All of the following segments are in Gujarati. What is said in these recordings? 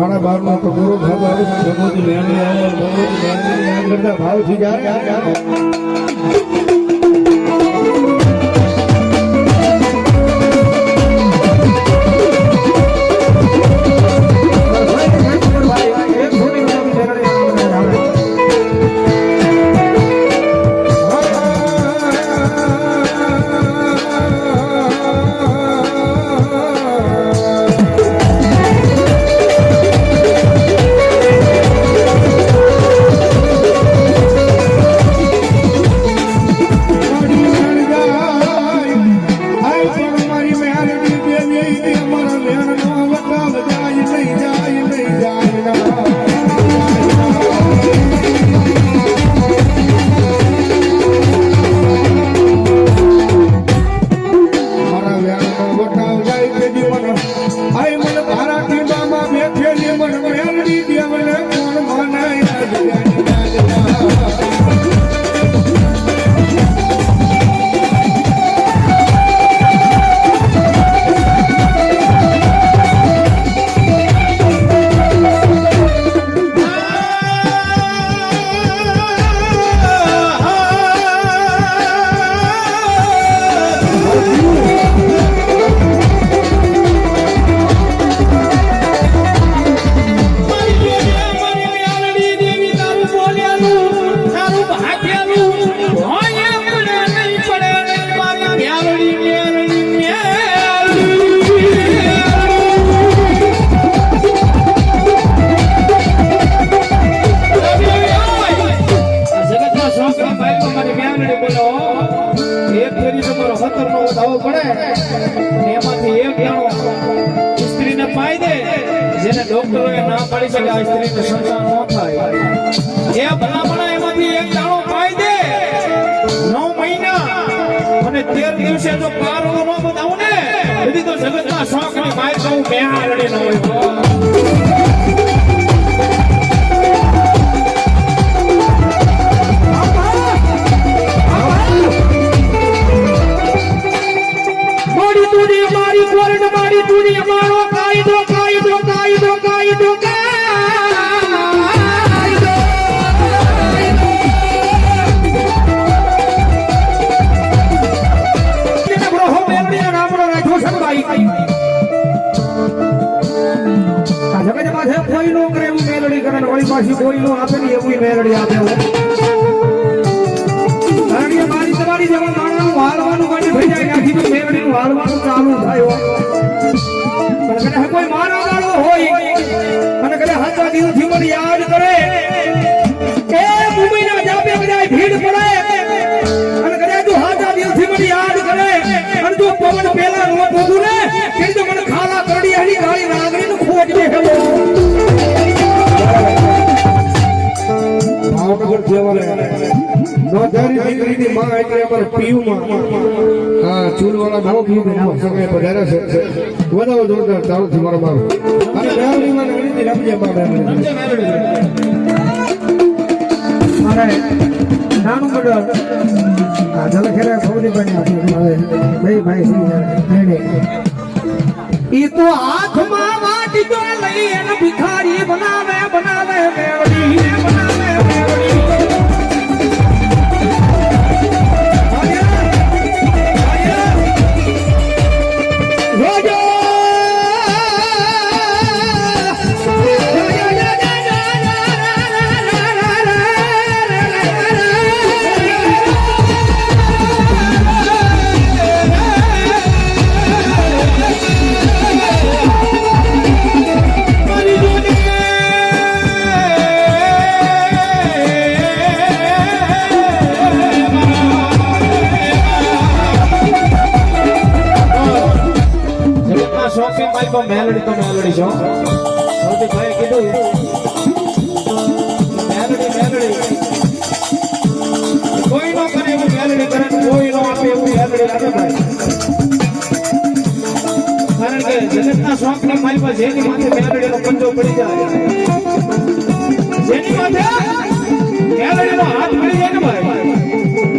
મારા બારનો તો ગુરુ ભાવ ભગવતી મેળવી આવે ભગવતી મેળવી યાદ કરતા ભાવથી જાય ડોક્ટરોએ ના પાડી શકે આ સ્ત્રીને સંતાન ન થાય એ ભલામણા એમાંથી એક દાણો પાઈ દે 9 મહિના અને 13 દિવસે જો પારો ન બતાવું ને બધી તો જગતના શોખની માય કહું મેહારડી ન હોય કોઈ નો આપે ને એવું મેળડી આપે કારણ કે મારી તમારી જેવા માણસનું હાલવાનું બંધ થઈ જાય આખી તો મેળડીનું હાલવાનું ચાલુ થાય પણ કદાચ કોઈ મારા વાળો હોય અને કદાચ હાથા દિવસથી મને યાદ કરે કે મુંબઈના જાપે બધા ભીડ પડે અને કદાચ તું હાથા દિવસથી મને યાદ કરે અને તું પવન પેલા નો બોલું ને કે તો મને ખાલા કરડી આની ગાળી નાગરીનું ખોજ બેઠો ભાવનગર જેવાને નોધારી દીકરીની માં એટલે અમાર પીયુમાં હા ચૂલવાળા ભાવ પીયું સમય પધારે છે વધારે જોરદાર ચાલુ છે મારો બાપ અને મેળવી માં વિનંતી રમજે બાપ મારે નાનું મંડળ આ જલખેરા સૌદી બની ભાઈ ઈ તો હાથમાં વાટી જો લઈ અને ભિખારી બનાવે મેળવી મેલડી તો મેલડી છો સૌથી ભાઈ કીધું મેલડી કોઈ નો કરે એવું મેલડી કરે કોઈ નો આપે એવું મેલડી આપે ભાઈ કારણ કે જગતના શોખની મારી પાસે જેની માથે મેલડીનો પંજો પડી જાય જેની માથે મેલડીનો હાથ પડી જાય ને ભાઈ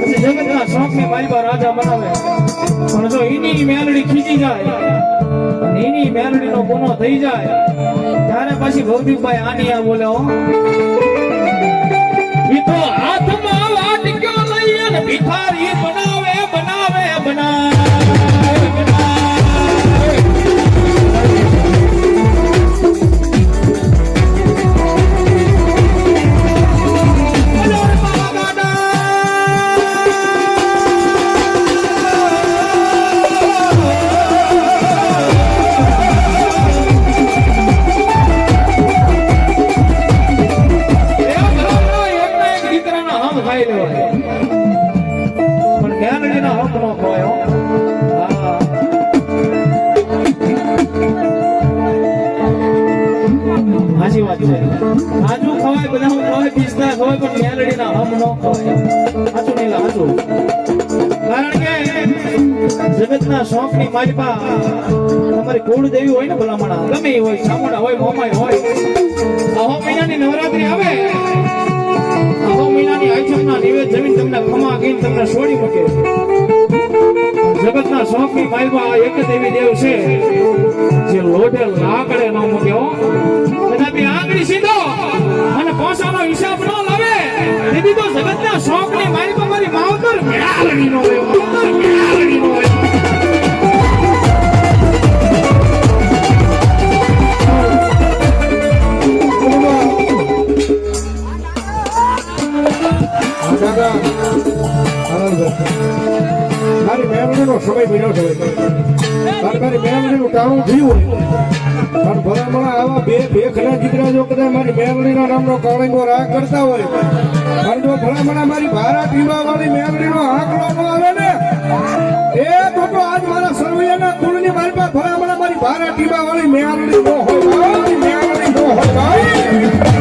પછી જગતના શોખની મારી પાસે રાજા બનાવે પણ જો એની મેલડી ખીચી જાય એની મેલડીનો ગુનો થઈ જાય ત્યારે પછી ભૌતિકભાઈ આની આ બોલે હો ઈ તો હાથમાં વાટક્યો લઈ અને ભિખારી બનાવે બનાવે બનાવે આજુ ખવાય બધા ખવાય પીસતા ખવાય પણ મેલડીના હમ નો ખવાય સાચું નહીં સાચું કારણ કે જગતના શોખની માલિપા તમારી કુળદેવી હોય ને ભલામણા ગમે એ હોય ચામુંડા હોય મોમાઈ હોય આહો મહિનાની નવરાત્રી આવે આહો મહિનાની આઈટમના નિવેદ જમીન તમને ખમા ગઈને તમને છોડી મૂકે જગતના શોખની માલિપા એક દેવી દેવ છે જે લોઢે લાકડે ન મૂક્યો કદાપી આંગળી સીધો અને પોસાનો હિસાબ ન લાવે દીદી તો જગતના શોખની માલિપા મારી માવતર મેળાલડી નો હોય માવતર મેળાલડી નો હોય મારી મેમરીનો સમય બીજો છે મારી મેમરીનું ટાણું થયું પણ ભલામણા આવા બે ખરા દીકરા જો કદાચ મારી મેમરીના નામનો કાળીનો રાગ કરતા હોય પણ જો ભલામણા મારી ભારા પીવા વાળી મેમરીનો આંકડો ન આવે ને એ તો આજ મારા સર્વૈયાના કુળની મારી પાસે ભલામણા મારી ભારા પીવા વાળી મેમરી ન હોય ભાઈ મેમરી ન હોય ભાઈ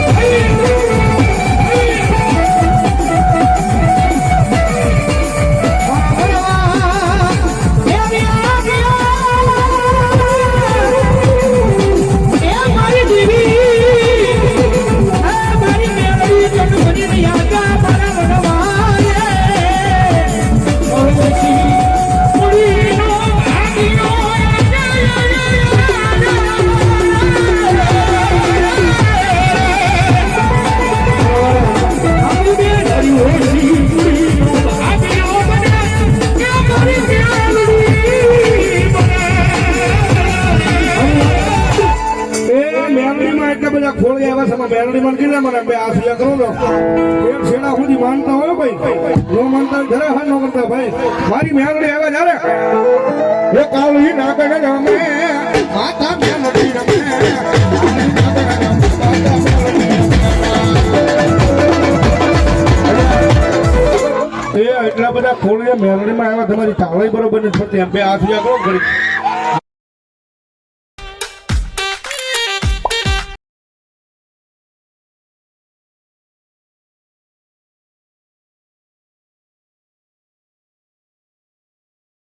Yeah. મને મને બે આફિયા કરો ને એક છેડા સુધી માનતા હોય ભાઈ નો માનતા હોય જરા હા નો કરતા ભાઈ મારી મેલડી આવે જ્યારે એ કાળી નાગણ રમે માતા મેલડી રમે કાળી નાગણ રમે માતા મેલડી રમે. એ એટલા બધા ખોલીએ મેલડીમાં આવ્યા તમારી તાળી બરોબર નથી થતી એમ બે આફિયા કરો ઘડી